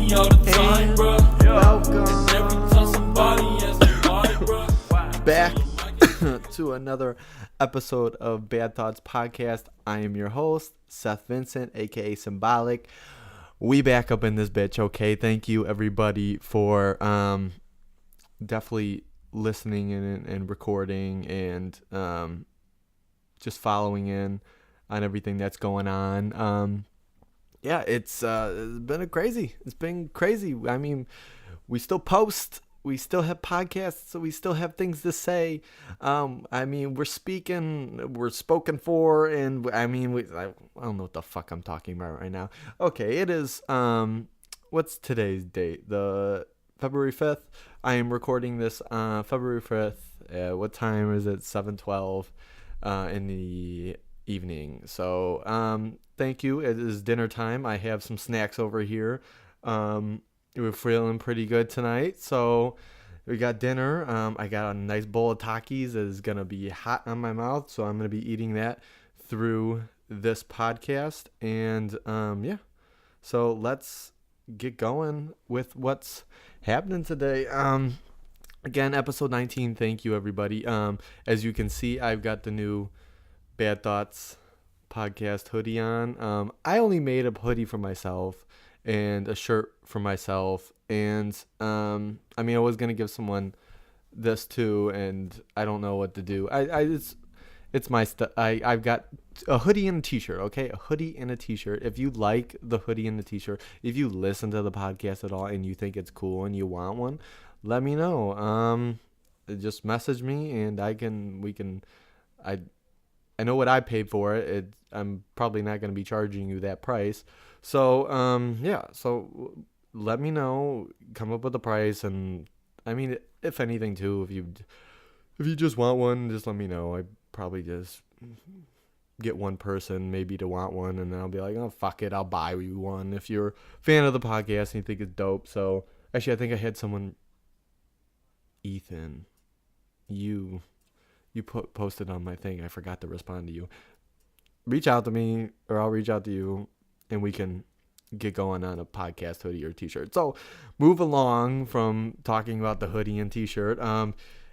me all the time, bro. Welcome Every time somebody asks me why, bro. back to another episode of Bad Thoughts Podcast. I am your host, Seth Vincent, aka Symbolic. We back up in this bitch, okay? Thank you everybody for definitely listening and recording and just following in on everything that's going on. Yeah, it's been crazy. It's been crazy. I mean, we still post. We still have podcasts, so we still have things to say. I mean, we're spoken for, and I mean, I don't know what the fuck I'm talking about right now. Okay, it is, what's today's date? The February 5th. I am recording this on February 5th. What time is it? 7:12 in the evening. So, thank you. It is dinner time. I have some snacks over here. We're feeling pretty good tonight, so we got dinner. I got a nice bowl of Takis that is gonna be hot on my mouth, so I'm gonna be eating that through this podcast. And yeah, so let's get going with what's happening today. Again, episode 19. Thank you, everybody. As you can see, I've got the new Bad Thoughts podcast hoodie on. I only made a hoodie for myself and a shirt for myself, and I mean, I was gonna give someone this too, and I don't know what to do. It's my stuff. I've got a hoodie and a t-shirt. Okay, a hoodie and a t-shirt. If you like the hoodie and the t-shirt, if you listen to the podcast at all and you think it's cool and you want one, let me know. Just message me and I know what I paid for it. I'm probably not going to be charging you that price. So, yeah. So let me know. Come up with a price, and I mean, if anything, too, if you just want one, just let me know. I probably just get one person maybe to want one, and then I'll be like, oh fuck it, I'll buy you one if you're a fan of the podcast and you think it's dope. So actually, I think I had someone, Ethan, you posted on my thing. I forgot to respond to you. Reach out to me, or I'll reach out to you, and we can get going on a podcast hoodie or t-shirt. So move along from talking about the hoodie and t-shirt.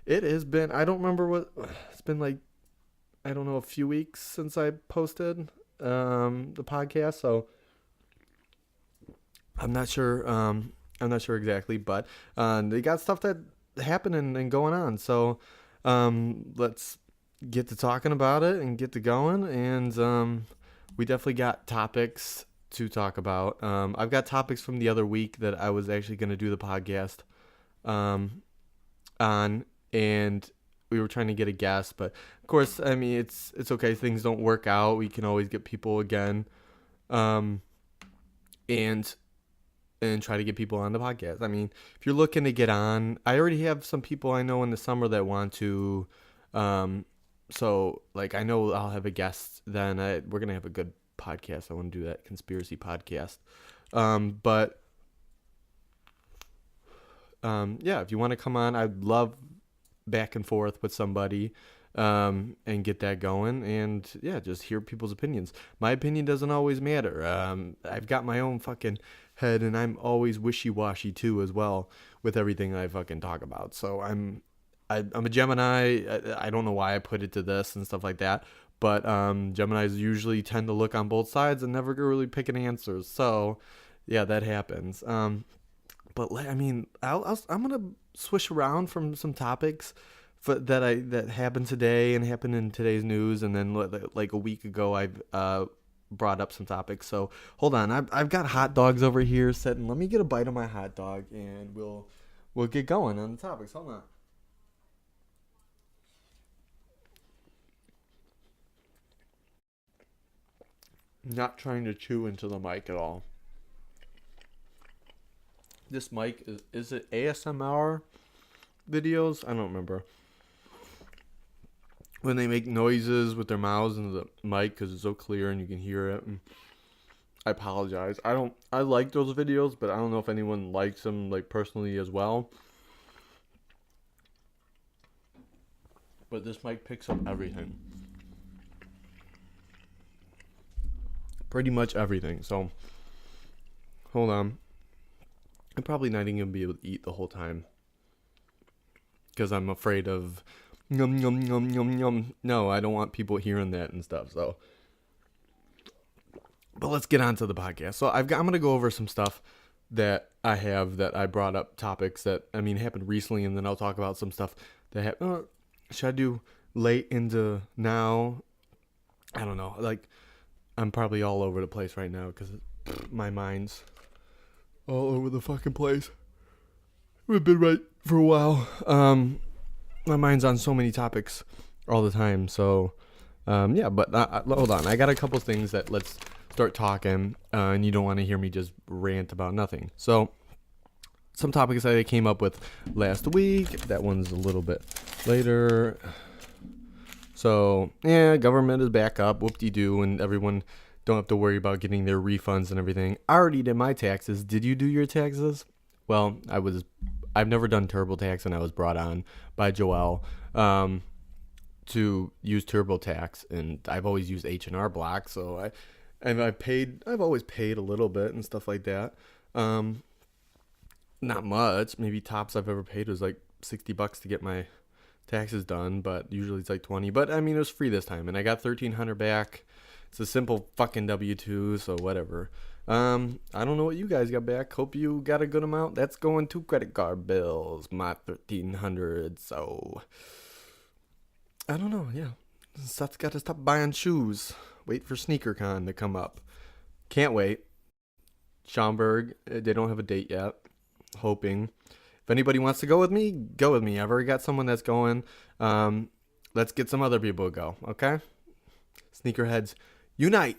It has been, I don't remember what, it's been like, I don't know, a few weeks since I posted the podcast. So I'm not sure exactly, but they got stuff that happening and going on. So let's get to talking about it and get to going. And we definitely got topics to talk about. I've got topics from the other week that I was actually going to do the podcast on, and we were trying to get a guest, but of course, I mean, it's okay. Things don't work out. We can always get people again, and try to get people on the podcast. I mean, if you're looking to get on, I already have some people I know in the summer that want to, so like, I know I'll have a guest then. We're going to have a good podcast. I want to do that conspiracy podcast. But yeah, if you want to come on, I'd love back and forth with somebody, and get that going, and yeah, just hear people's opinions. My opinion doesn't always matter. I've got my own fucking head, and I'm always wishy-washy too as well with everything I fucking talk about. So I'm a Gemini. I don't know why I put it to this and stuff like that, but Geminis usually tend to look on both sides and never really pick an answer. So yeah, that happens. But I mean, I'm gonna swish around from some topics that happened today and happened in today's news, and then like a week ago I've brought up some topics. So hold on, I've got hot dogs over here sitting. Let me get a bite of my hot dog, and we'll get going on the topics. Hold on. Not trying to chew into the mic at all. This mic is it ASMR videos? I don't remember. When they make noises with their mouths into the mic because it's so clear and you can hear it. And I apologize. I like those videos, but I don't know if anyone likes them like personally as well. But this mic picks up everything. Pretty much everything. So hold on. I'm probably not even gonna be able to eat the whole time because I'm afraid of yum yum yum yum yum. No, I don't want people hearing that and stuff. So, but let's get on to the podcast. So I'm gonna go over some stuff that I have that I brought up, topics that happened recently, and then I'll talk about some stuff that happened. Should I do late into now? I don't know. Like, I'm probably all over the place right now because my mind's all over the fucking place. We've been right for a while. My mind's on so many topics all the time. So, yeah. But hold on. I got a couple things that let's start talking, and you don't want to hear me just rant about nothing. So, some topics that I came up with last week. That one's a little bit later. So, yeah, government is back up, whoop-de-doo, and everyone don't have to worry about getting their refunds and everything. I already did my taxes. Did you do your taxes? Well, I've never done TurboTax, and I was brought on by Joelle to use TurboTax, and I've always used H&R Block, so I've always paid a little bit and stuff like that. Not much. Maybe tops I've ever paid was like $60 to get my taxes done, but usually it's like 20. But it was free this time, and I got $1,300 back. It's a simple fucking W-2, so whatever. I don't know what you guys got back. Hope you got a good amount. That's going to credit card bills, my $1,300. So I don't know. Yeah, stuff's got to stop buying shoes. Wait for SneakerCon to come up. Can't wait. Schaumburg, they don't have a date yet. Hoping. If anybody wants to go with me, go with me. I've already got someone that's going. Let's get some other people to go, okay? Sneakerheads, unite.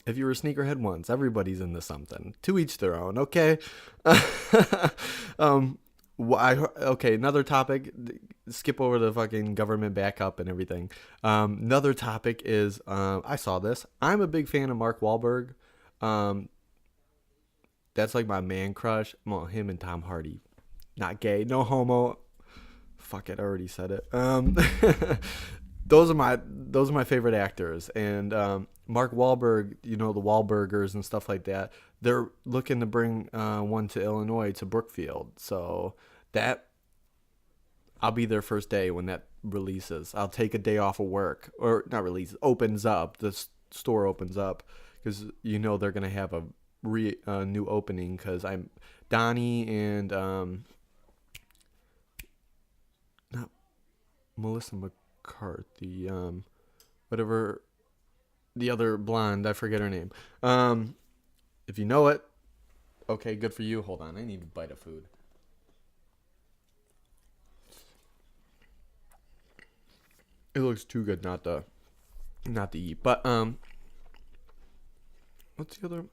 If you were a sneakerhead once, everybody's into something. To each their own, okay? Okay, another topic. Skip over the fucking government backup and everything. Another topic is, I saw this. I'm a big fan of Mark Wahlberg. That's like my man crush. Well, him and Tom Hardy. Not gay, no homo. Fuck it, I already said it. Those are my favorite actors. And Mark Wahlberg, the Wahlburgers and stuff like that. They're looking to bring one to Illinois, to Brookfield. So that I'll be there first day when that releases. I'll take a day off of work, or not releases, opens up. The store opens up because they're gonna have a new opening because I'm Donnie and not Melissa McCarthy, whatever the other blonde, I forget her name. If you know it, okay, good for you. Hold on, I need a bite of food. It looks too good not to eat. But what's the other?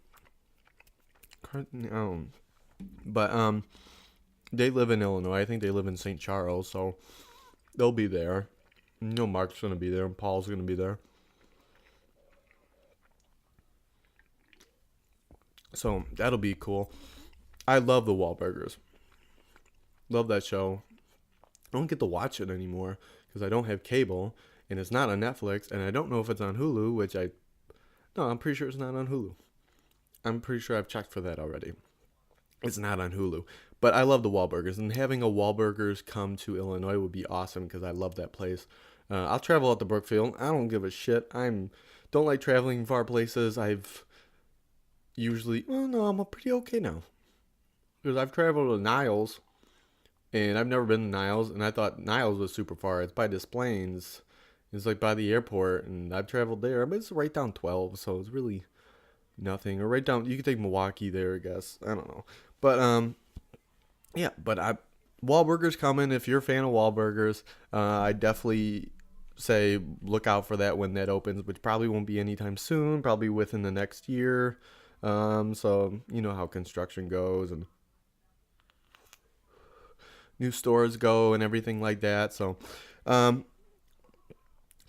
But they live in Illinois. I think they live in St. Charles, so they'll be there. Mark's gonna be there, and Paul's gonna be there. So that'll be cool. I love the Wahlburgers. Love that show. I don't get to watch it anymore because I don't have cable, and it's not on Netflix, and I don't know if it's on Hulu, I'm pretty sure it's not on Hulu. I'm pretty sure I've checked for that already. It's not on Hulu. But I love the Wahlburgers, and having a Wahlburgers come to Illinois would be awesome because I love that place. I'll travel out to Brookfield. I don't give a shit. Don't like traveling far places. I'm pretty okay now. Because I've traveled to Niles, and I've never been to Niles, and I thought Niles was super far. It's by Des Plaines. It's like by the airport, and I've traveled there. But it's right down 12, so it's really nothing. Or right down, you could take Milwaukee there, I guess. I don't know. But, yeah, but Wahlburgers coming. If you're a fan of Wahlburgers, I definitely say look out for that when that opens, which probably won't be anytime soon, probably within the next year. So you know how construction goes and new stores go and everything like that. So,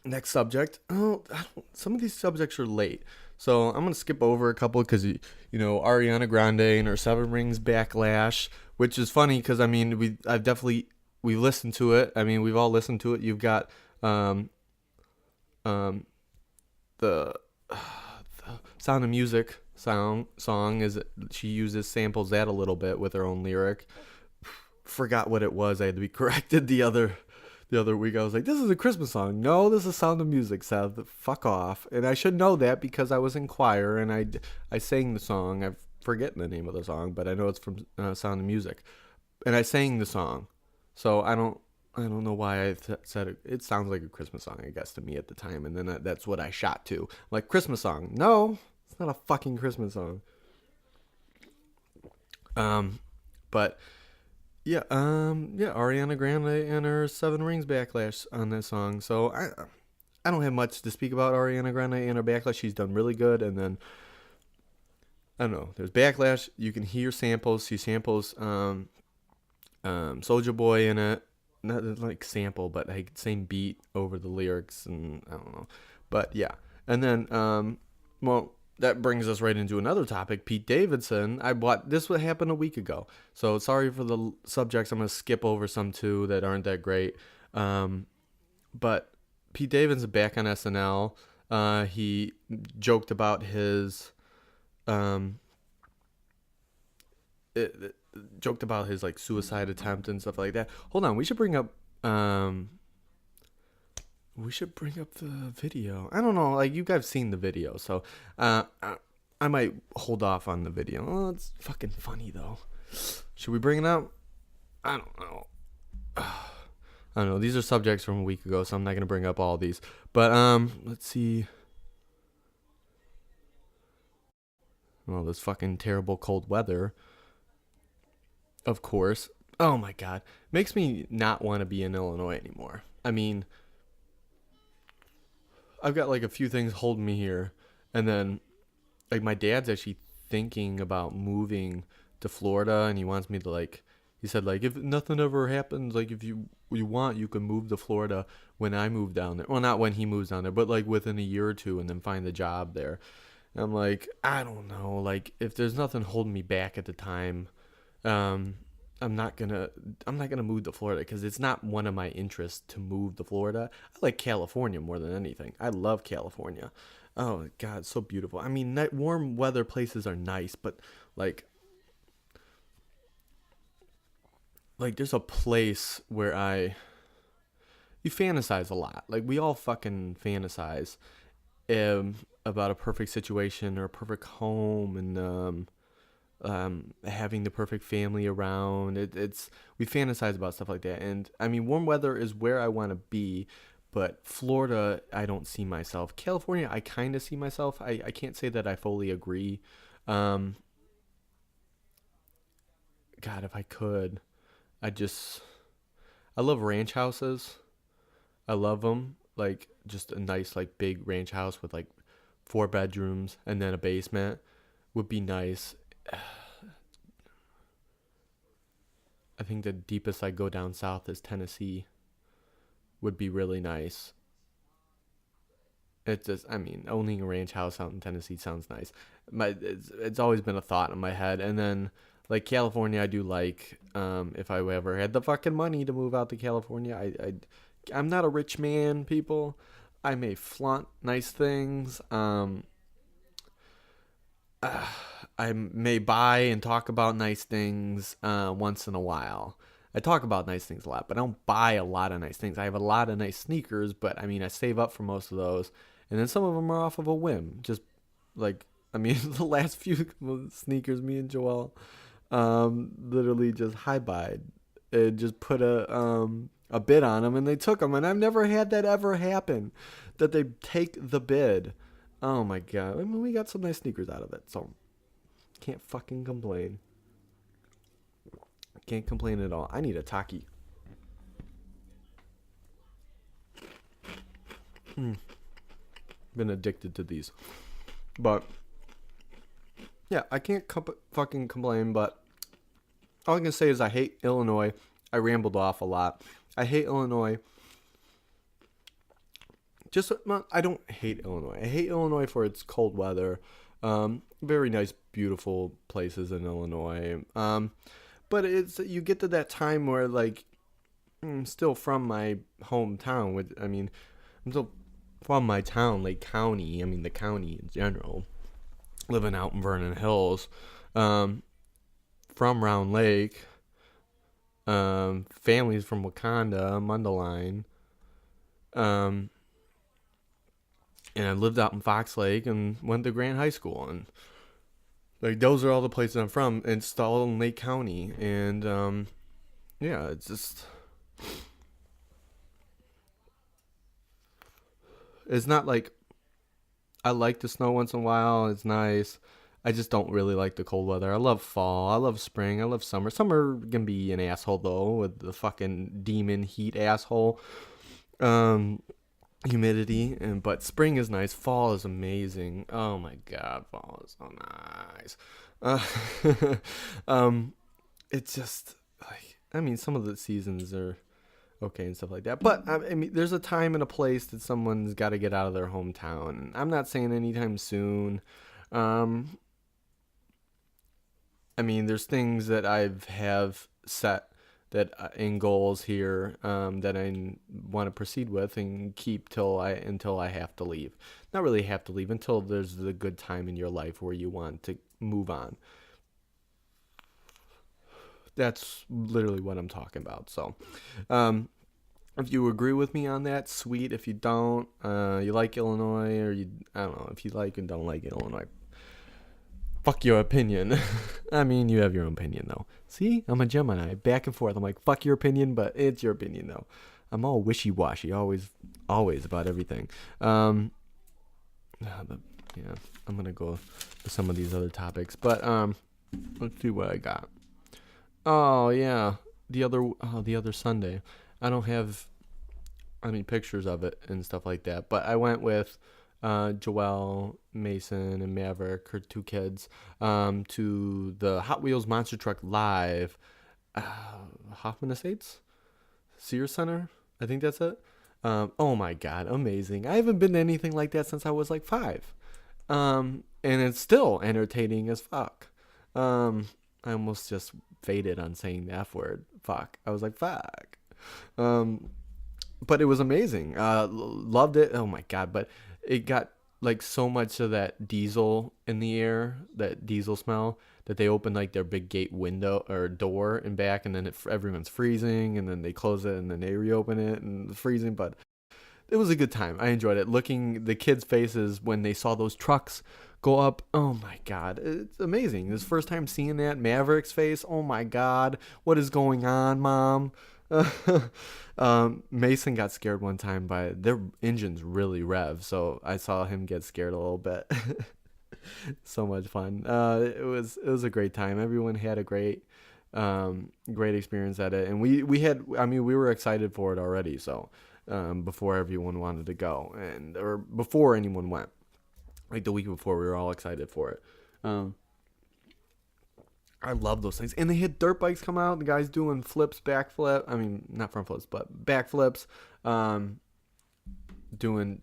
next subject. Some of these subjects are late. So I'm going to skip over a couple because, Ariana Grande and her 7 Rings backlash, which is funny because, we listened to it. We've all listened to it. You've got the Sound of Music song is she uses samples that a little bit with her own lyric. Forgot what it was. I had to be corrected the other week. I was like, this is a Christmas song. No, this is Sound of Music, Seth. Fuck off. And I should know that because I was in choir and I sang the song. I'm forgetting the name of the song, but I know it's from Sound of Music. And I sang the song. So I don't know why I said it. It sounds like a Christmas song, I guess, to me at the time. And then that's what I shot to. I'm like, Christmas song. No, it's not a fucking Christmas song. But yeah, Ariana Grande and her Seven Rings backlash on this song. So I don't have much to speak about Ariana Grande and her backlash. She's done really good, and then I don't know. There's backlash. You can hear samples. She samples Soulja Boy in it. Not like sample, but like same beat over the lyrics, and I don't know. But yeah, and then well, that brings us right into another topic. Pete Davidson. This would happen a week ago. So sorry for the subjects. I'm going to skip over some too that aren't that great. But Pete Davidson's back on SNL. He joked about his like suicide attempt and stuff like that. Hold on, we should bring up the video. I don't know, like you guys seen the video, so I might hold off on the video. Oh, it's fucking funny though. Should we bring it up? I don't know. I don't know. These are subjects from a week ago, so I'm not gonna bring up all these. But let's see. Well, this fucking terrible cold weather. Of course. Oh my God. Makes me not want to be in Illinois anymore. I mean, I've got like a few things holding me here. And then like my dad's actually thinking about moving to Florida, and he wants me to like, he said like, if nothing ever happens, like if you want, you can move to Florida when I move down there. Well, not when he moves down there, but like within a year or two, and then find a job there. And I'm like, I don't know. Like if there's nothing holding me back at the time, I'm not gonna move to Florida because it's not one of my interests to move to Florida. I like California more than anything. I love California. Oh God, it's so beautiful. I mean, warm weather places are nice, but like there's a place where you fantasize a lot. Like we all fucking fantasize about a perfect situation or a perfect home, and having the perfect family around. We fantasize about stuff like that. And I mean, warm weather is where I want to be, but Florida, I don't see myself. California, I kind of see myself. I can't say that I fully agree. God, if I could, I love ranch houses. I love them. Like just a nice, like big ranch house with like 4 bedrooms and then a basement would be nice. I think the deepest I go down south is Tennessee. Would be really nice. It's just, I mean, owning a ranch house out in Tennessee sounds nice. It's always been a thought in my head. And then like California, I do like. If I ever had the fucking money to move out to California, I'm not a rich man, people. I may flaunt nice things. I may buy and talk about nice things once in a while. I talk about nice things a lot, but I don't buy a lot of nice things. I have a lot of nice sneakers, but I mean, I save up for most of those. And then some of them are off of a whim. Just like, I mean, the last few sneakers, me and Joel literally just high-buyed. Just put a bid on them, and they took them. And I've never had that ever happen, that they take the bid. Oh my God. I mean, we got some nice sneakers out of it, so can't fucking complain. Can't complain at all. I need a Taki. Been addicted to these. But yeah, I can't fucking complain, but all I can say is I hate Illinois. I rambled off a lot. I hate Illinois. I don't hate Illinois. I hate Illinois for its cold weather. Very nice, beautiful places in Illinois. But you get to that time where like I'm still from my hometown. I'm still from my town, Lake County. I mean the county in general. living out in Vernon Hills, from Round Lake, families from Wakanda, Mundelein, and I lived out in Fox Lake and went to Grant High School, and like those are all the places I'm from. It's all in Lake County, and yeah, it's not like I like the snow once in a while. It's nice. I just don't really like the cold weather. I love fall. I love spring. I love summer. Summer can be an asshole though, with the fucking demon heat asshole. Um, Humidity, and but spring is nice. Fall is amazing. Oh my god, fall is so nice. Uh, um, it's just like, I mean, some of the seasons are okay and stuff like that, but I mean, there's a time and a place that someone's got to get out of their hometown. I'm not saying anytime soon. Um, I mean, there's things that I've have set that in goals here, that I want to proceed with and keep until I have to leave. Not really have to leave, until there's the good time in your life where you want to move on. That's literally what I'm talking about. So, um, if you agree with me on that, sweet. If you don't, you like Illinois, or I don't know, if you like and don't like Illinois, fuck your opinion. I mean, you have your own opinion, though. See, I'm a Gemini. Back and forth. I'm like, fuck your opinion, but it's your opinion, though. I'm all wishy-washy, always about everything. But, yeah, I'm going to go to some of these other topics. But, let's see what I got. Oh, yeah. The other Sunday. I don't have any pictures of it and stuff like that. But I went with Joelle, Mason, and Maverick, her two kids, to the Hot Wheels Monster Truck Live, Hoffman Estates, Sears Center. I think that's it. Oh my god, amazing! I haven't been to anything like that since I was like 5, and it's still entertaining as fuck. I almost just faded on saying the F word. Fuck. I was like, fuck. But it was amazing. Loved it. Oh my god! But it got like so much of that diesel in the air, that diesel smell, that they open like their big gate window or door and back, and then everyone's freezing, and then they close it, and then they reopen it, and it's freezing. But it was a good time. I enjoyed it. Looking the kids' faces when they saw those trucks go up. Oh my god, it's amazing. This first time seeing that. Maverick's face. Oh my god, what is going on, Mom? Mason got scared one time by their engines really rev, so I saw him get scared a little bit. So much fun. It was a great time. Everyone had a great experience at it, and we had, I mean, we were excited for it already. So before everyone wanted to go, or before anyone went, like the week before, we were all excited for it. I love those things. And they had dirt bikes come out. The guys doing flips, backflip. I mean, not front flips, but backflips. Doing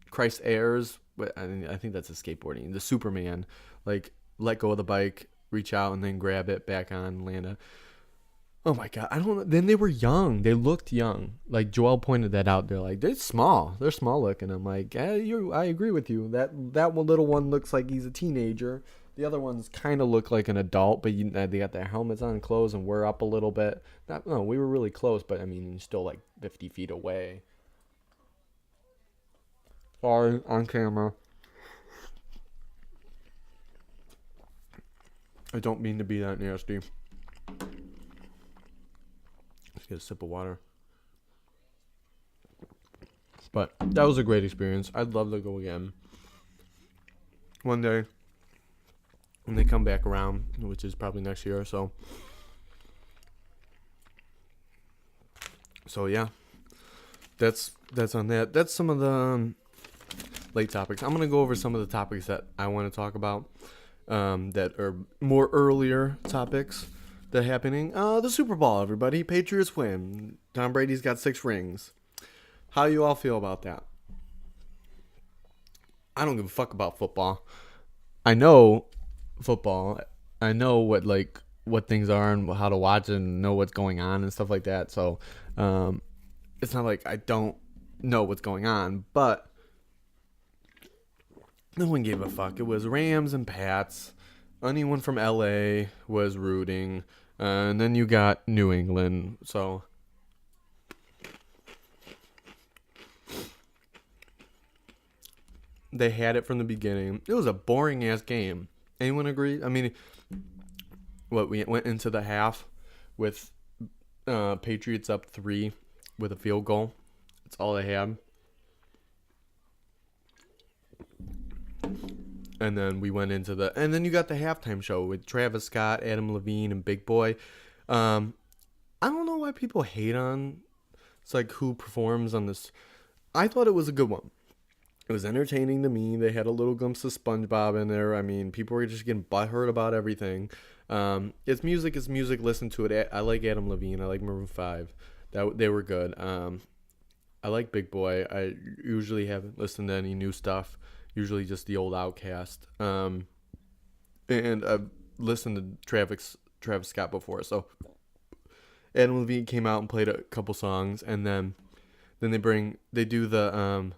Christ Airs. I think that's a skateboarding. The Superman, like, let go of the bike, reach out, and then grab it back on, land it. Oh my god, I don't know. Then they were young. They looked young. Like Joel pointed that out. They're like, they're small. They're small looking. I'm like, I agree with you. That one little one looks like he's a teenager. The other ones kind of look like an adult, but they got their helmets on, clothes, and we're up a little bit. No, we were really close, but I mean, still like 50 feet away. Sorry, on camera. I don't mean to be that nasty. Let's get a sip of water. But that was a great experience. I'd love to go again one day when they come back around, which is probably next year or so. So yeah, that's on that. That's some of the late topics. I'm gonna go over some of the topics that I want to talk about, that are more earlier topics that are happening. The Super Bowl, everybody. Patriots win. Tom Brady's got 6 rings. How you all feel about that? I don't give a fuck about football. I know football. I know what things are and how to watch and know what's going on and stuff like that. So it's not like I don't know what's going on, but No one gave a fuck. It was Rams and Pats. Anyone from LA was rooting. And then you got New England. So they had it from the beginning. It was a boring ass game. Anyone agree? I mean, what, we went into the half with Patriots up 3 with a field goal. That's all they had. And then we went into and then you got the halftime show with Travis Scott, Adam Levine, and Big Boy. I don't know why people hate on it's like who performs on this. I thought it was a good one. It was entertaining to me. They had a little glimpse of SpongeBob in there. I mean, people were just getting butthurt about everything. It's music. Listen to it. I like Adam Levine. I like Maroon 5. They were good. I like Big Boy. I usually haven't listened to any new stuff. Usually just the old Outcast. And I've listened to Travis Scott before. So Adam Levine came out and played a couple songs, and then they do the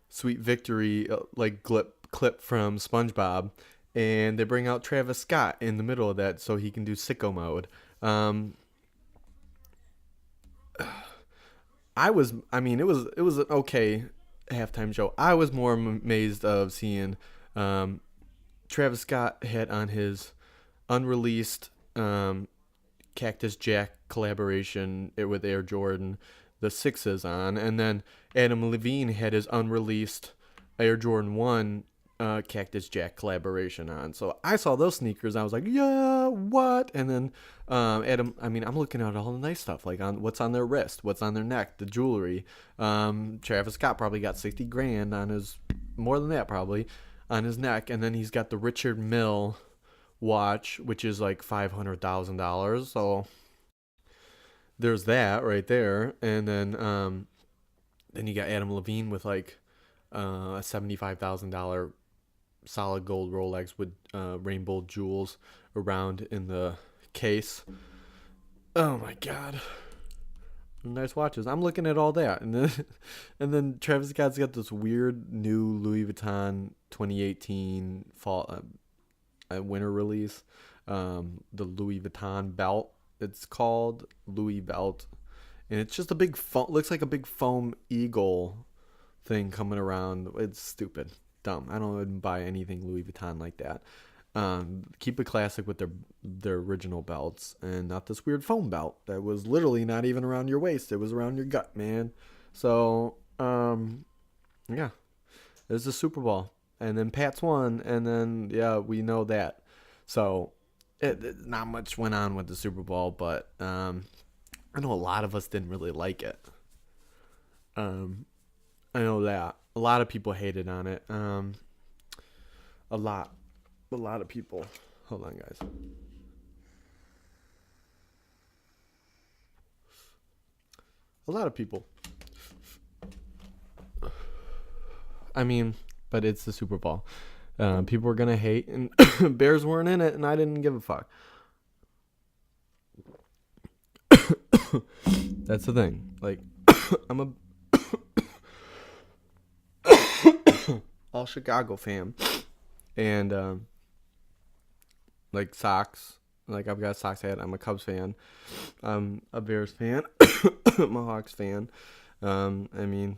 Sweet Victory like clip from SpongeBob, and they bring out Travis Scott in the middle of that so he can do sicko mode. It was an okay halftime show. I was more amazed of seeing Travis Scott had on his unreleased Cactus Jack collaboration with Air Jordan the 6s on, and then Adam Levine had his unreleased Air Jordan 1 Cactus Jack collaboration on. So I saw those sneakers, I was like, yeah, what? And then I'm looking at all the nice stuff, like on what's on their wrist, what's on their neck, the jewelry. Travis Scott probably got $60,000 on his, more than that probably, on his neck, and then he's got the Richard Mille watch, which is like $500,000. So there's that right there. And then you got Adam Levine with like a $75,000 solid gold Rolex with rainbow jewels around in the case. Oh my god, nice watches. I'm looking at all that, and then Travis Scott's got this weird new Louis Vuitton 2018 fall winter release, the Louis Vuitton belt. It's called Louis belt, and it's just a big looks like a big foam eagle thing coming around. It's stupid, dumb. I don't even buy anything Louis Vuitton like that. Keep it classic with their original belts, and not this weird foam belt that was literally not even around your waist. It was around your gut, man. So yeah, there's the Super Bowl, and then Pats won, and then yeah, we know that. So not much went on with the Super Bowl, but I know a lot of us didn't really like it. I know that a lot of people hated on it. A lot of people. Hold on, guys. A lot of people. I mean, but it's the Super Bowl. People were gonna hate, and Bears weren't in it, and I didn't give a fuck. That's the thing. Like, I'm a all Chicago fan, and like Sox. Like, I've got a Sox hat. I'm a Cubs fan. I'm a Bears fan. I'm a Hawks fan. I mean,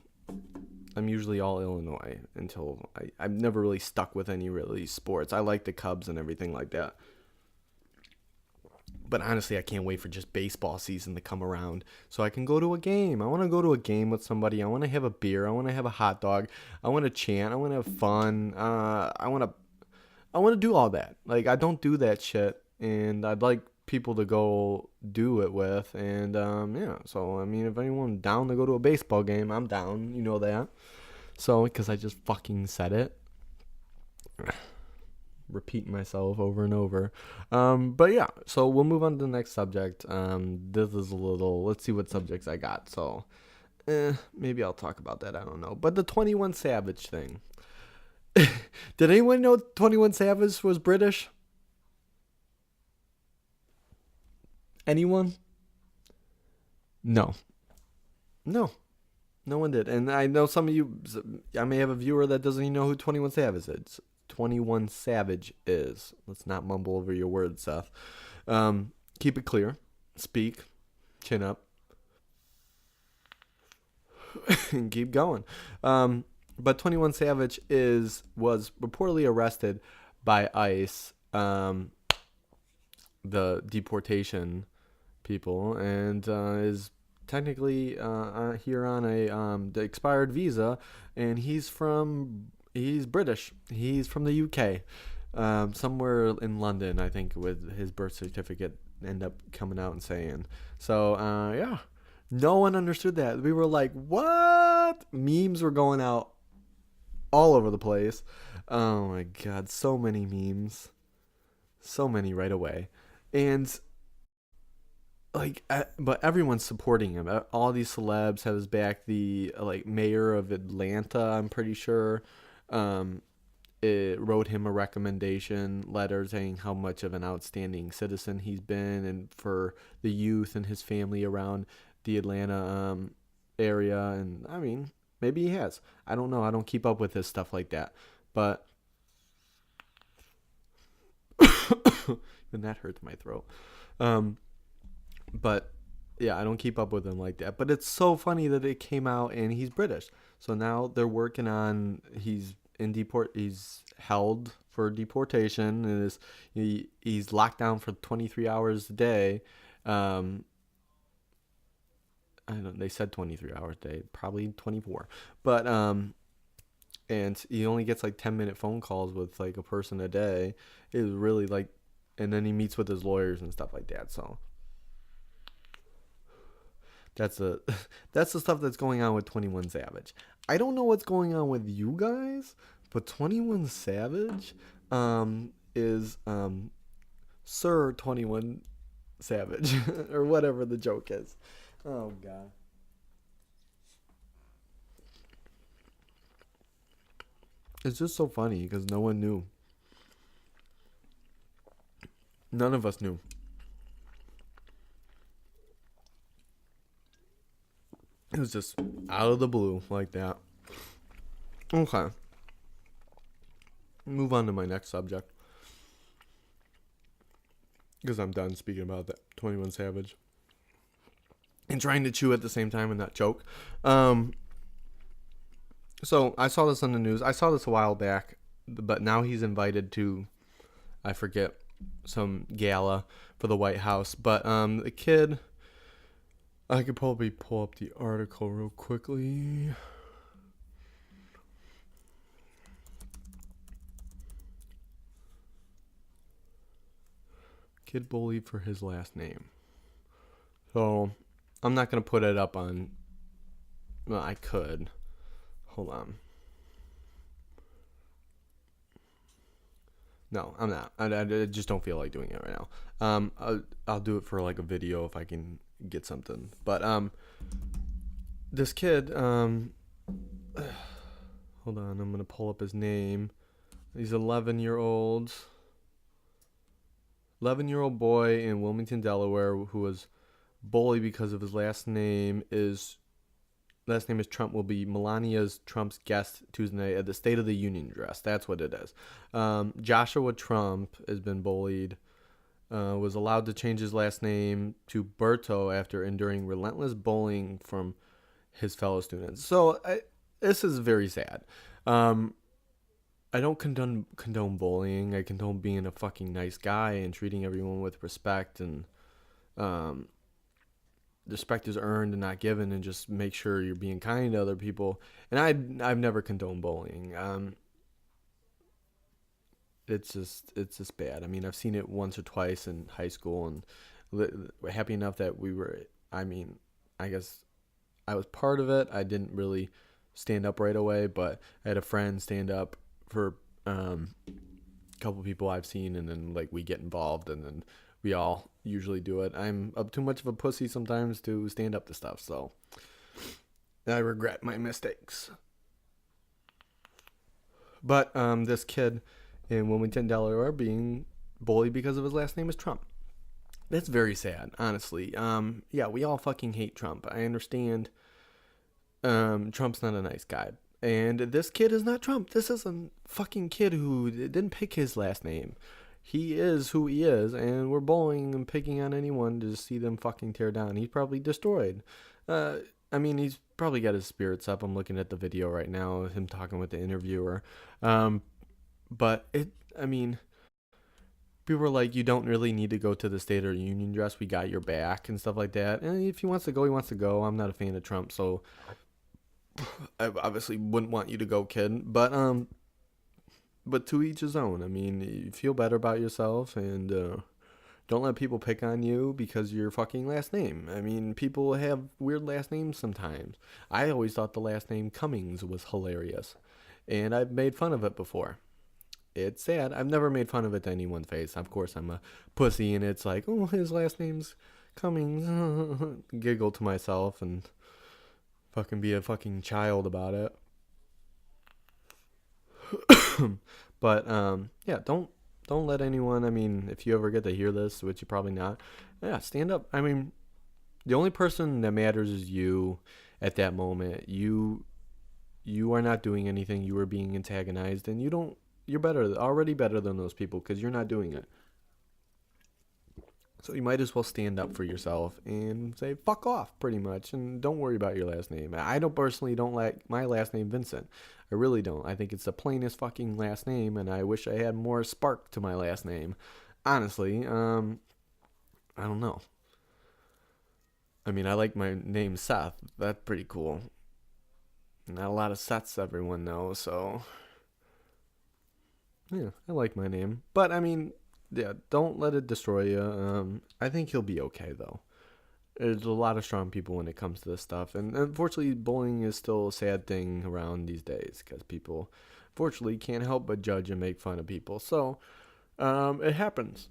I'm usually all Illinois until I've never really stuck with any really sports. I like the Cubs and everything like that. But honestly, I can't wait for just baseball season to come around so I can go to a game. I want to go to a game with somebody. I want to have a beer. I want to have a hot dog. I want to chant. I want to have fun. I want to do all that. Like, I don't do that shit, and I'd like people to go do it with. And yeah, so I mean, if anyone's down to go to a baseball game, I'm down. You know that. So, because I just fucking said it. Repeating myself over and over. But yeah, so we'll move on to the next subject. This is let's see what subjects I got. So maybe I'll talk about that. I don't know. But the 21 Savage thing. Did anyone know 21 Savage was British? Anyone? No. No one did. And I know some of you, I may have a viewer that doesn't even know who 21 Savage is. 21 Savage is. Let's not mumble over your words, Seth. Keep it clear. Speak. Chin up. And keep going. But 21 Savage was reportedly arrested by ICE, the deportation people, and is technically here on the expired visa, and he's British. He's from the UK, somewhere in London, I think, with his birth certificate end up coming out and saying. So yeah, no one understood that. We were like, what? Memes were going out all over the place. Oh my god, so many memes, so many right away, and but everyone's supporting him. All these celebs have his back. The mayor of Atlanta, I'm pretty sure, it wrote him a recommendation letter saying how much of an outstanding citizen he's been, and for the youth and his family around the Atlanta area. And I mean, maybe he has. I don't know. I don't keep up with his stuff like that, but even that hurts my throat. But yeah, I don't keep up with him like that. But it's so funny that it came out and he's British. So now they're working on, he's held for deportation, and he's locked down for 23 hours a day. I don't. They said 23 hours a day, probably 24. But and he only gets 10-minute phone calls with a person a day. It was really and then he meets with his lawyers and stuff like that. So that's the stuff that's going on with 21 Savage. I don't know what's going on with you guys, but 21 Savage is Sir 21 Savage or whatever the joke is. Oh god. It's just so funny because no one knew. None of us knew. It was just out of the blue like that. Okay. Move on to my next subject, because I'm done speaking about that 21 Savage and trying to chew at the same time and not choke. So I saw this on the news. I saw this a while back, but now he's invited to, I forget, some gala for the White House. But the kid, I could probably pull up the article real quickly. Kid bullied for his last name. So I'm not going to put it up on. Well, I could. Hold on. No, I'm not. I just don't feel like doing it right now. I'll do it for a video if I can get something. But this kid, hold on, I'm gonna pull up his name. He's 11-year-old boy in Wilmington, Delaware, who was bullied because of his last name is Trump. Will be Trump's guest Tuesday night at the State of the Union address. That's what it is. Joshua Trump has been bullied. Was allowed to change his last name to Berto after enduring relentless bullying from his fellow students. So this is very sad. I don't condone bullying. I condone being a fucking nice guy and treating everyone with respect, and respect is earned and not given, and just make sure you're being kind to other people. And I've never condoned bullying. It's just bad. I mean, I've seen it once or twice in high school, and we're happy enough that I guess I was part of it. I didn't really stand up right away, but I had a friend stand up for a couple people I've seen, and then we get involved, and then we all usually do it. I'm up too much of a pussy sometimes to stand up to stuff, so I regret my mistakes. But this kid in Wilmington, Delaware, being bullied because of his last name is Trump. That's very sad, honestly. Yeah, we all fucking hate Trump. I understand Trump's not a nice guy. And this kid is not Trump. This is a fucking kid who didn't pick his last name. He is who he is, and we're bullying and picking on anyone to see them fucking tear down. He's probably destroyed. Uh, I mean, he's probably got his spirits up. I'm looking at the video right now, him talking with the interviewer. Um, but I mean, people were like, you don't really need to go to the State of the Union address. We got your back and stuff like that. And if he wants to go, he wants to go. I'm not a fan of Trump, so I obviously wouldn't want you to go, kid. But to each his own. I mean, you feel better about yourself, and don't let people pick on you because of your fucking last name. I mean, people have weird last names sometimes. I always thought the last name Cummings was hilarious, and I've made fun of it before. It's sad. I've never made fun of it to anyone's face. Of course, I'm a pussy, and it's like, oh, his last name's Cummings. Giggle to myself and fucking be a fucking child about it. But yeah, don't let anyone. I mean, if you ever get to hear this, which you probably not, yeah, stand up. I mean, the only person that matters is you at that moment. You are not doing anything. You are being antagonized, and you don't. You're already better than those people because you're not doing it. So you might as well stand up for yourself and say fuck off, pretty much, and don't worry about your last name. I don't personally don't like my last name Vincent. I really don't. I think it's the plainest fucking last name, and I wish I had more spark to my last name. Honestly, I don't know. I mean, I like my name Seth. That's pretty cool. Not a lot of Seths everyone knows, so yeah, I like my name. But I mean, yeah, don't let it destroy you. I think he'll be okay though. There's a lot of strong people when it comes to this stuff, and unfortunately, bullying is still a sad thing around these days because people, unfortunately, can't help but judge and make fun of people. So, it happens.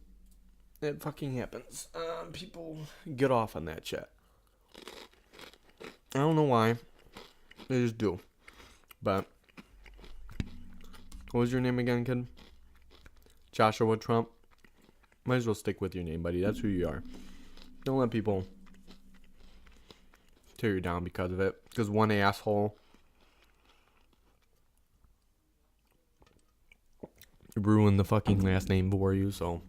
It fucking happens. People get off on that shit. I don't know why. They just do. But what was your name again, kid? Joshua Trump. Might as well stick with your name, buddy. That's who you are. Don't let people tear you down because of it. Because one asshole ruined the fucking last name for you. So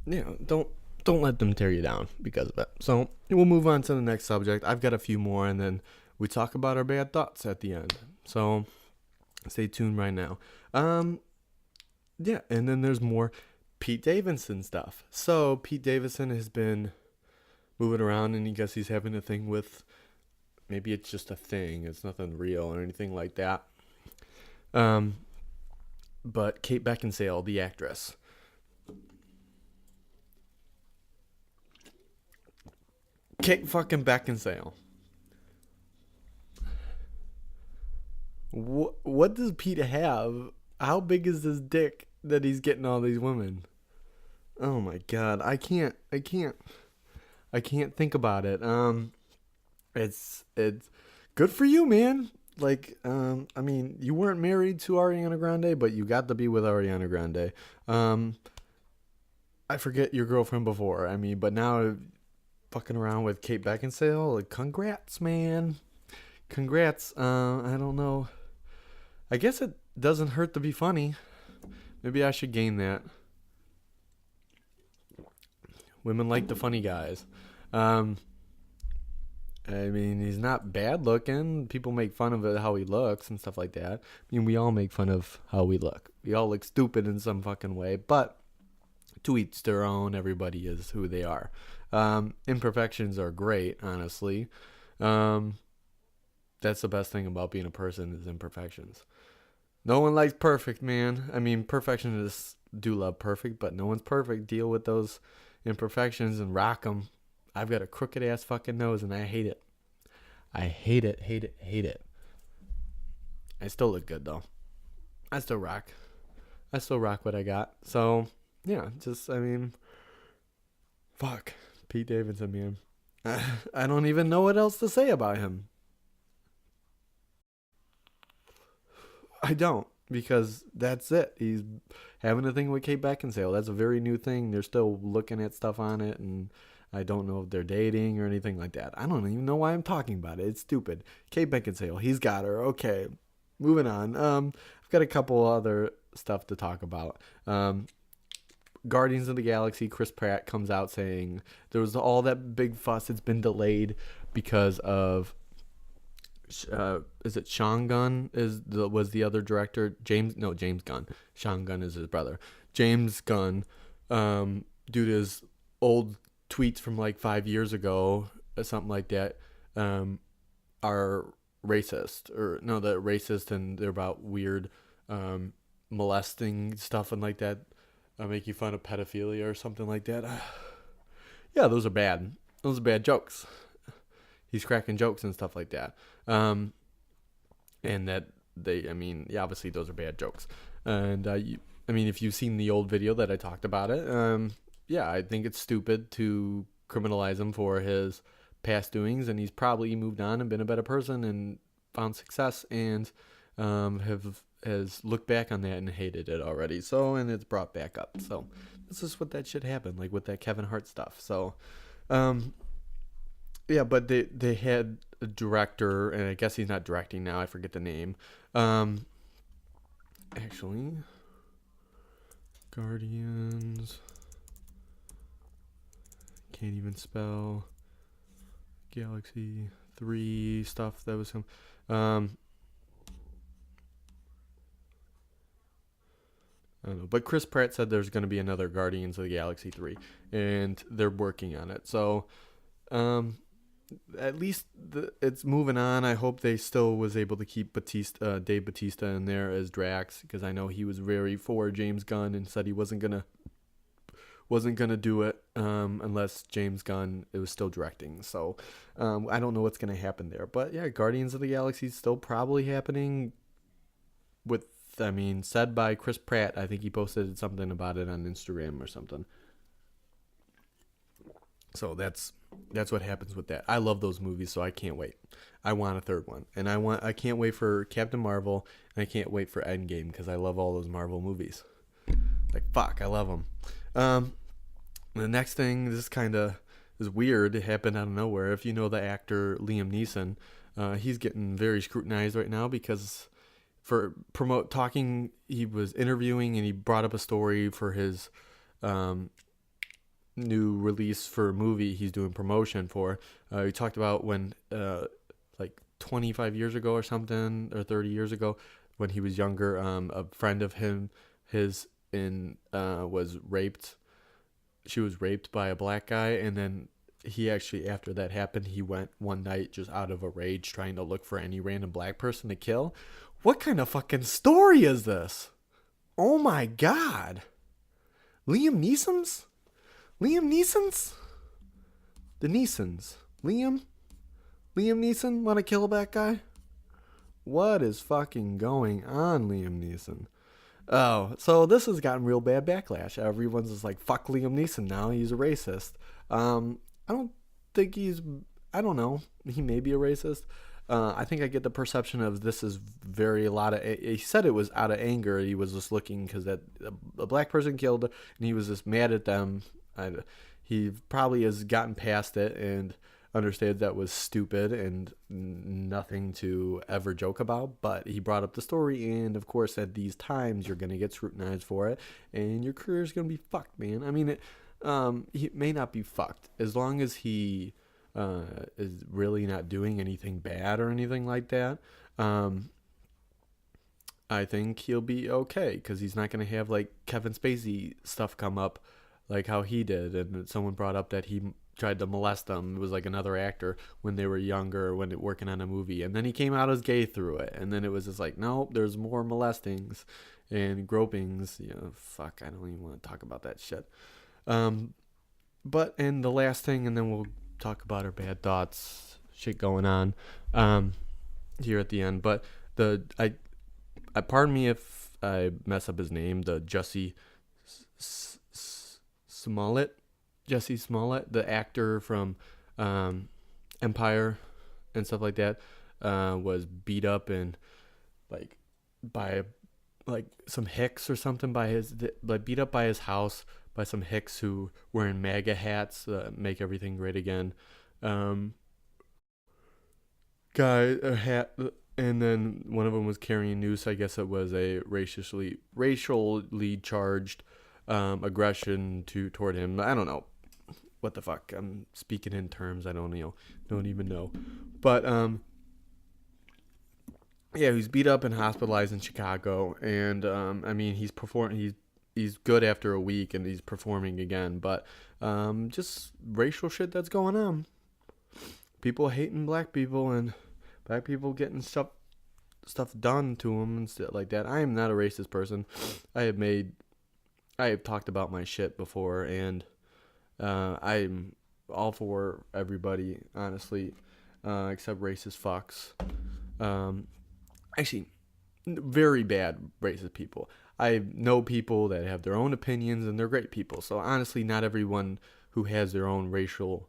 yeah, don't let them tear you down because of it. So we'll move on to the next subject. I've got a few more, and then we talk about our bad thoughts at the end. So stay tuned right now. Yeah, and then there's more Pete Davidson stuff. So Pete Davidson has been moving around, and I guess he's having a thing with, maybe it's just a thing, it's nothing real or anything like that. But Kate Beckinsale, the actress, Kate fucking Beckinsale. What does Pete have? How big is this dick that he's getting all these women? Oh my god, I can't think about it. It's good for you, man. Like, I mean, you weren't married to Ariana Grande, but you got to be with Ariana Grande. I forget your girlfriend before. I mean, but now fucking around with Kate Beckinsale, like, congrats, man. Congrats. I don't know. I guess it doesn't hurt to be funny. Maybe I should gain that. Women like the funny guys. I mean, he's not bad looking. People make fun of it, how he looks and stuff like that. I mean, we all make fun of how we look. We all look stupid in some fucking way, but to each their own. Everybody is who they are. Imperfections are great, honestly. That's the best thing about being a person is imperfections. No one likes perfect, man. I mean, perfectionists do love perfect, but no one's perfect. Deal with those imperfections and rock them. I've got a crooked ass fucking nose and I hate it. I hate it, hate it, hate it. I still look good though. I still rock what I got. So, yeah, just, I mean, fuck. Pete Davidson, man. I don't even know what else to say about him. I don't, because that's it. He's having a thing with Kate Beckinsale. That's a very new thing. They're still looking at stuff on it, and I don't know if they're dating or anything like that. I don't even know why I'm talking about it. It's stupid. Kate Beckinsale, he's got her. Okay, moving on. I've got a couple other stuff to talk about. Guardians of the Galaxy, Chris Pratt comes out saying there was all that big fuss. It's been delayed because of is it Sean Gunn was the other director? James Gunn. Sean Gunn is his brother. James Gunn, due to his old tweets from like 5 years ago, or something like that, are racist, or no, they're racist, and they're about weird molesting stuff and like that, making fun of pedophilia or something like that. Yeah, those are bad. Those are bad jokes. He's cracking jokes and stuff like that. And that obviously those are bad jokes. And if you've seen the old video that I talked about it, I think it's stupid to criminalize him for his past doings, and he's probably moved on and been a better person and found success, and has looked back on that and hated it already. So, and it's brought back up. So this is what that shit happened, like with that Kevin Hart stuff. So, but they had a director, and I guess he's not directing now. I forget the name. Actually, Guardians. Can't even spell. Galaxy 3 stuff. That was him. I don't know. But Chris Pratt said there's going to be another Guardians of the Galaxy 3, and they're working on it. So, at least it's moving on. I hope they still was able to keep Dave Bautista in there as Drax, because I know he was very for James Gunn and said he wasn't gonna do it unless James Gunn was still directing. So I don't know what's gonna happen there. But yeah, Guardians of the Galaxy is still probably happening. Said by Chris Pratt. I think he posted something about it on Instagram or something. So that's what happens with that. I love those movies, so I can't wait. I want a third one, and I can't wait for Captain Marvel, and I can't wait for Endgame, because I love all those Marvel movies. Like, fuck, I love them. The next thing, this kind of is weird. It happened out of nowhere. If you know the actor Liam Neeson, he's getting very scrutinized right now because for talking, he was interviewing and he brought up a story for his new release for a movie he's doing promotion for. He talked about when like 25 years ago or something, or 30 years ago, when he was younger, a friend of his was raped. She was raped by a black guy, and then he actually, after that happened, he went one night just out of a rage trying to look for any random black person to kill. What kind of fucking story is this? Oh my god. Liam Neeson's? The Neesons. Liam Neeson want to kill a black guy? What is fucking going on, Liam Neeson? Oh, so this has gotten real bad backlash. Everyone's just like, fuck Liam Neeson now. He's a racist. I don't think I don't know. He may be a racist. I think I get the perception of this is he said it was out of anger. He was just looking because that a black person killed, and he was just mad at them. He probably has gotten past it and understands that was stupid and nothing to ever joke about. But he brought up the story, and of course, at these times, you're going to get scrutinized for it, and your career is going to be fucked, man. I mean, he may not be fucked as long as he is really not doing anything bad or anything like that. I think he'll be okay, because he's not going to have like Kevin Spacey stuff come up like how he did, and someone brought up that he tried to molest them. It was like another actor when they were younger, when working on a movie, and then he came out as gay through it, and then it was just like, nope, there's more molestings and gropings. Fuck, I don't even want to talk about that shit. But and the last thing, and then we'll talk about our bad thoughts, shit going on here at the end. But I pardon me if I mess up his name, the Jussie Smollett, the actor from Empire and stuff like that, was beat up and by some hicks or something beat up by his house by some hicks who wearing MAGA hats, make everything great again. Guy a hat, and then one of them was carrying a noose. I guess it was a racially charged aggression toward him. I don't know what the fuck. I'm speaking in terms I don't even know. But yeah, he's beat up and hospitalized in Chicago, and I mean he's good after a week and he's performing again, but just racial shit that's going on. People hating black people and black people getting stuff done to them and shit like that. I am not a racist person. I have talked about my shit before, and I'm all for everybody, honestly, except racist fucks. Actually, very bad racist people. I know people that have their own opinions, and they're great people. So honestly, not everyone who has their own racial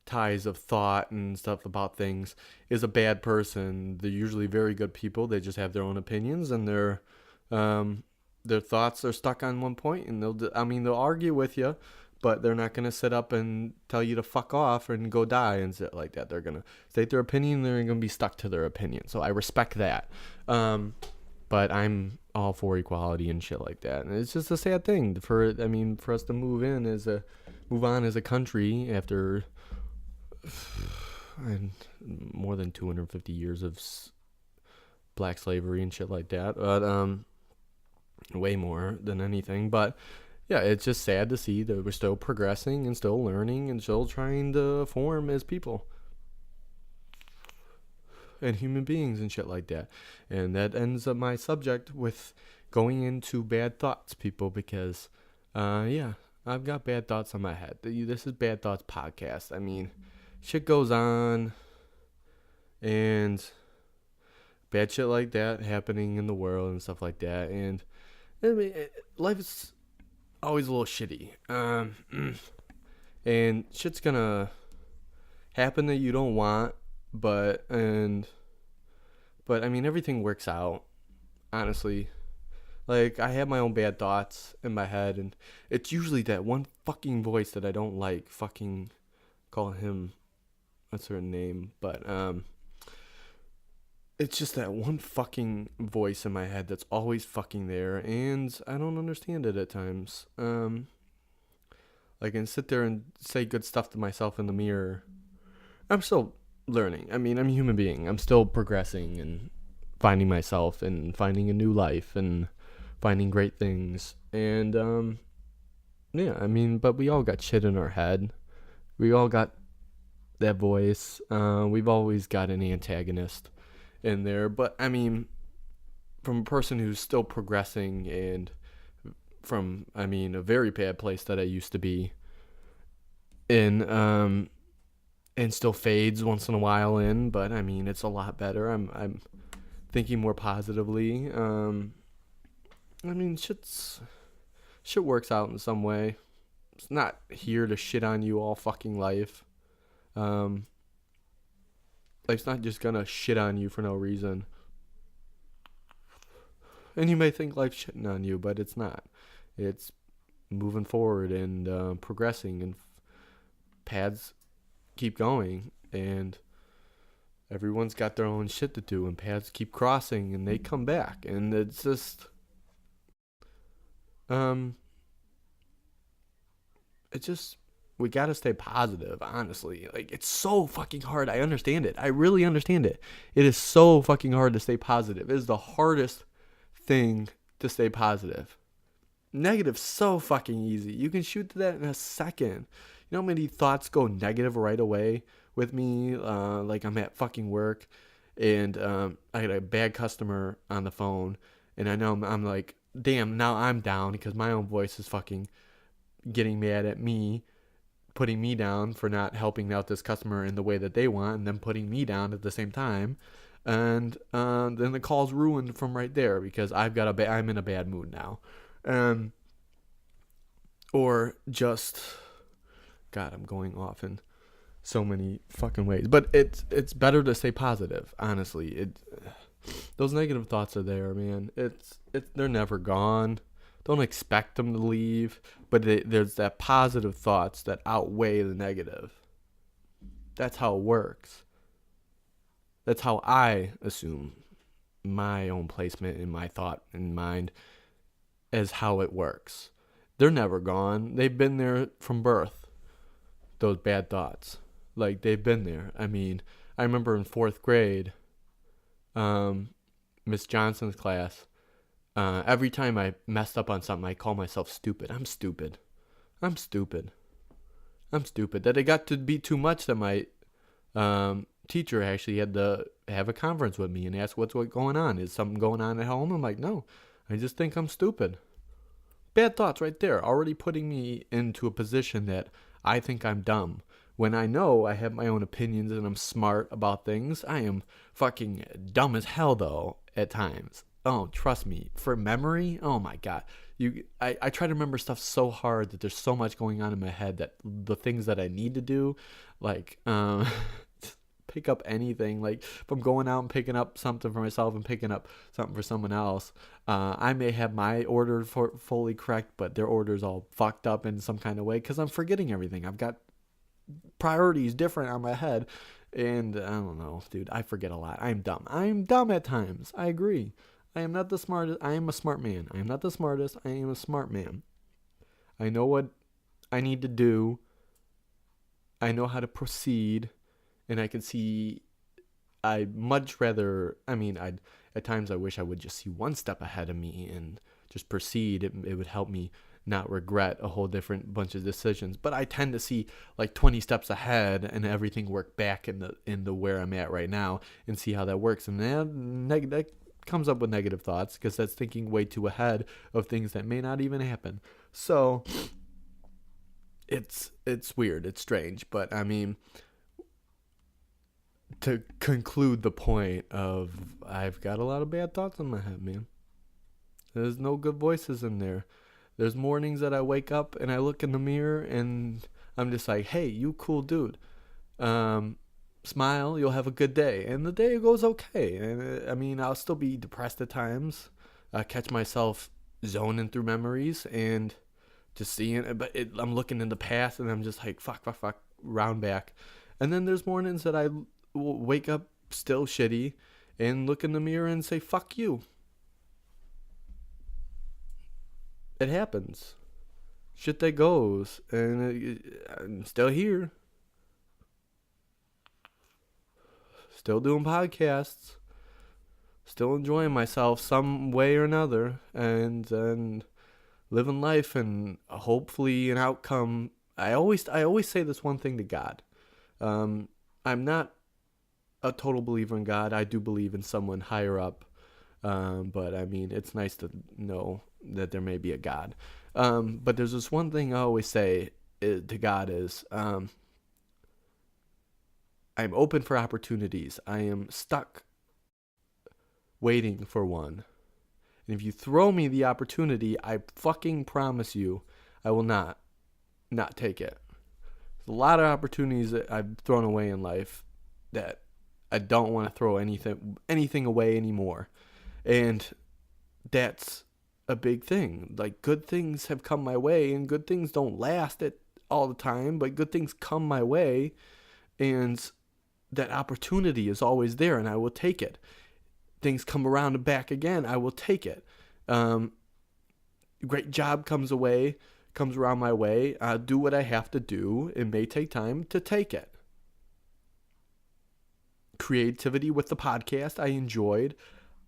ties of thought and stuff about things is a bad person. They're usually very good people. They just have their own opinions, and their thoughts are stuck on one point, and they'll argue with you, but they're not gonna sit up and tell you to fuck off and go die and shit like that. They're gonna state their opinion. They're gonna be stuck to their opinion. So I respect that. But I'm all for equality and shit like that. And it's just a sad thing for us to move on as a country after more than 250 years of black slavery and shit like that. But way more than anything. But yeah, it's just sad to see that we're still progressing and still learning and still trying to form as people and human beings and shit like that. And that ends up my subject with going into bad thoughts, people, because yeah, I've got bad thoughts on my head. This is Bad Thoughts Podcast. I mean, shit goes on and bad shit like that happening in the world and stuff like that. And I mean, life is always a little shitty. And shit's gonna happen that you don't want, but I mean, everything works out, honestly. Like, I have my own bad thoughts in my head, and it's usually that one fucking voice that I don't like, fucking call him a certain name, but it's just that one fucking voice in my head that's always fucking there, and I don't understand it at times. Like, and sit there and say good stuff to myself in the mirror. I'm still learning. I mean, I'm a human being. I'm still progressing and finding myself and finding a new life and finding great things. And yeah, I mean, but we all got shit in our head. We all got that voice. We've always got an antagonist in there. But I mean, from a person who's still progressing and from, I mean, a very bad place that I used to be in, and still fades once in a while in, but I mean, it's a lot better. I'm thinking more positively. I mean, shit works out in some way. It's not here to shit on you all fucking life. Life's not just gonna shit on you for no reason. And you may think life's shitting on you, but it's not. It's moving forward and progressing, and paths keep going, and everyone's got their own shit to do, and paths keep crossing, and they come back, and it's just we gotta stay positive, honestly. Like, it's so fucking hard. I understand it. I really understand it. It is so fucking hard to stay positive. It is the hardest thing to stay positive. Negative, so fucking easy. You can shoot to that in a second. You know how many thoughts go negative right away with me? Like, I'm at fucking work, and I got a bad customer on the phone, and I know I'm like, damn, now I'm down because my own voice is fucking getting mad at me, putting me down for not helping out this customer in the way that they want, and then putting me down at the same time. And then the call's ruined from right there because I'm in a bad mood now. Or just, God, I'm going off in so many fucking ways. But it's better to stay positive, honestly. Those negative thoughts are there, man. They're never gone. don't expect them to leave, but there's that positive thoughts that outweigh the negative. That's how it works. That's how I assume my own placement in my thought and mind as how it works. They're never gone. They've been there from birth, those bad thoughts. Like, they've been there. I mean, I remember in 4th grade, Miss Johnson's class, every time I messed up on something, I call myself stupid. I'm stupid. I'm stupid. I'm stupid. That it got to be too much that my teacher actually had to have a conference with me and ask what's going on. Is something going on at home? I'm like, no, I just think I'm stupid. Bad thoughts right there, already putting me into a position that I think I'm dumb. When I know I have my own opinions and I'm smart about things, I am fucking dumb as hell though at times. Oh, trust me. For memory, oh my God. I try to remember stuff so hard that there's so much going on in my head that the things that I need to do, like pick up anything. Like if I'm going out and picking up something for myself and picking up something for someone else, I may have my order fully correct, but their order's all fucked up in some kind of way because I'm forgetting everything. I've got priorities different on my head, and I don't know, dude. I forget a lot. I'm dumb. I'm dumb at times. I agree. I am not the smartest. I am a smart man. I am not the smartest. I am a smart man. I know what I need to do. I know how to proceed, and I can see. I'd much rather. I mean, at times I wish I would just see one step ahead of me and just proceed. It would help me not regret a whole different bunch of decisions. But I tend to see like 20 steps ahead and everything work back in the where I'm at right now and see how that works. And that comes up with negative thoughts because that's thinking way too ahead of things that may not even happen. So it's weird. It's strange. But I mean, to conclude the point of I've got a lot of bad thoughts in my head, man. There's no good voices in there. There's mornings that I wake up and I look in the mirror and I'm just like, hey, you cool dude. Smile, you'll have a good day. And the day goes okay. And I mean, I'll still be depressed at times. I catch myself zoning through memories and just seeing it. But I'm looking in the past and I'm just like, fuck, round back. And then there's mornings that I wake up still shitty and look in the mirror and say, fuck you. It happens. Shit that goes. And I'm still here. Still doing podcasts. Still enjoying myself some way or another. And living life and hopefully an outcome. I always say this one thing to God. I'm not a total believer in God. I do believe in someone higher up. But I mean, it's nice to know that there may be a God. But there's this one thing I always say to God is, I'm open for opportunities. I am stuck waiting for one. And if you throw me the opportunity, I fucking promise you, I will not take it. There's a lot of opportunities that I've thrown away in life that I don't want to throw anything away anymore. And that's a big thing. Like, good things have come my way, and good things don't last all the time, but good things come my way, and that opportunity is always there, and I will take it. Things come around and back again, I will take it. Great job comes around my way. I'll do what I have to do. It may take time to take it. Creativity with the podcast I enjoyed.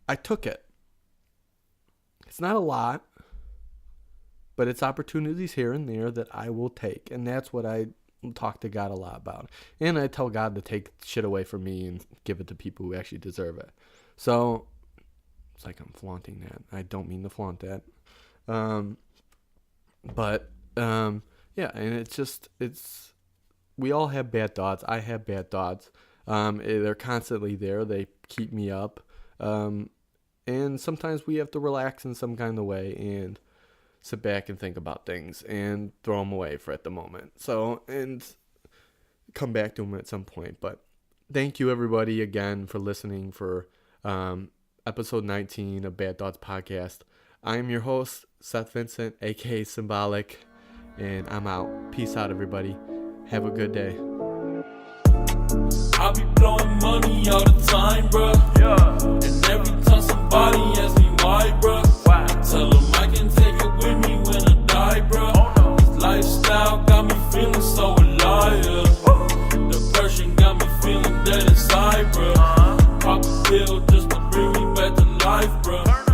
I took it. It's not a lot, but it's opportunities here and there that I will take. And that's what I talk to God a lot about. And I tell God to take shit away from me and give it to people who actually deserve it. So it's like I'm flaunting that. I don't mean to flaunt that. Yeah, and we all have bad thoughts. I have bad thoughts. They're constantly there. They keep me up. And sometimes we have to relax in some kind of way and sit back and think about things and throw them away for at the moment. So, and come back to them at some point. But thank you everybody again for listening for episode 19 of Bad Thoughts Podcast. I am your host, Seth Vincent, aka Symbolic, and I'm out. Peace out, everybody. Have a good day. I be blowing money all the time, bruh. Yeah. And every time somebody asks me why, bruh, tell them I can take it with me when I die, bruh. Oh, no. This lifestyle got me feeling so alive. The Persian got me feeling dead inside, bruh. Pop a pill just to bring me back to life, bruh.